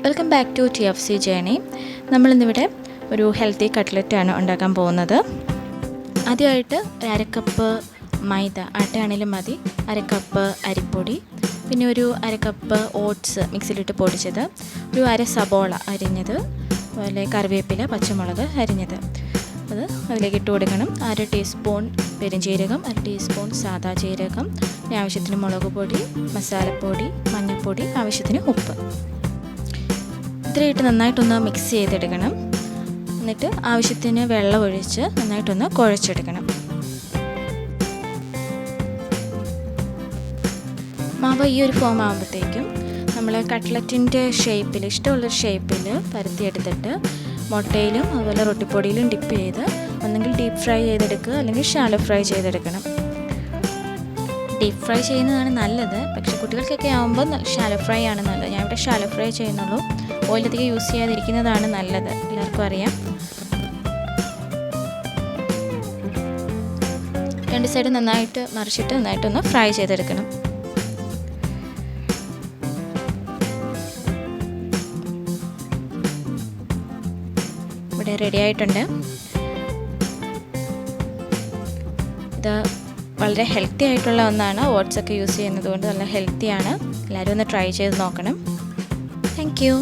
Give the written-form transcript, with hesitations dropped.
Welcome back to TFC journey. നമ്മളിന്നിവിടെ ഒരു healthy കട്ട്ലറ്റാണ് ഉണ്ടാക്കാൻ പോകുന്നത്. ആദ്യമായിട്ട് അരക്കപ്പ് മൈദ, ആട്ടയാണെങ്കിലും മതി, അരക്കപ്പ് അരിപ്പൊടി, പിന്നെ ഒരു അരക്കപ്പ് ഓട്സ് മിക്സിയിലിട്ട് പൊടിച്ചത്, ഒരു അര സബോള അരിഞ്ഞത്, അതുപോലെ കറിവേപ്പില, പച്ചമുളക് അരിഞ്ഞത്, അത് അതിലേക്ക് ഇട്ട് കൊടുക്കണം. 1/2 ടീസ്പൂൺ പെരുംജീരകം, 1/2 ടീസ്പൂൺ സാദാ ജീരകം, ആവശ്യത്തിന് മുളക് പൊടി, മസാലപ്പൊടി, മഞ്ഞൾപ്പൊടി, ആവശ്യത്തിന് ഉപ്പ്. ഇത്രയിട്ട് നന്നായിട്ടൊന്ന് മിക്സ് ചെയ്തെടുക്കണം. എന്നിട്ട് ആവശ്യത്തിന് വെള്ളം ഒഴിച്ച് നന്നായിട്ടൊന്ന് കുഴച്ചെടുക്കണം. മാവ് ഈ ഒരു ഫോം ആകുമ്പോഴത്തേക്കും നമ്മൾ കട്ട്ലറ്റിൻ്റെ ഷേപ്പിൽ, ഇഷ്ടമുള്ളൊരു ഷേപ്പിൽ പരത്തിയെടുത്തിട്ട് മുട്ടയിലും അതുപോലെ റൊട്ടിപ്പൊടിയിലും ഡിപ്പ് ചെയ്ത് ഒന്നെങ്കിൽ ഡീപ്പ് ഫ്രൈ ചെയ്തെടുക്കുക, അല്ലെങ്കിൽ ഷാലോ ഫ്രൈ ചെയ്തെടുക്കണം. ഡീപ്പ് ഫ്രൈ ചെയ്യുന്നതാണ് നല്ലത്, പക്ഷേ കുട്ടികൾക്കൊക്കെ ആകുമ്പോൾ ഷാലോ ഫ്രൈ ആണ് നല്ലത്. ഞാൻ ഇവിടെ ഷാലോ ഫ്രൈ ചെയ്യുന്നുള്ളൂ. ഓയിലധികം യൂസ് ചെയ്യാതിരിക്കുന്നതാണ് നല്ലത്, എല്ലാവർക്കും അറിയാം. രണ്ട് സൈഡ് നന്നായിട്ട് മറിച്ചിട്ട് നന്നായിട്ടൊന്ന് ഫ്രൈ ചെയ്തെടുക്കണം. ഇവിടെ റെഡി ആയിട്ടുണ്ട്. ഇത് വളരെ ഹെൽത്തി ആയിട്ടുള്ള ഒന്നാണ്. ഓട്സൊക്കെ യൂസ് ചെയ്യുന്നത് കൊണ്ട് നല്ല ഹെൽത്തിയാണ്. എല്ലാവരും ഒന്ന് ട്രൈ ചെയ്ത് നോക്കണം. Thank you.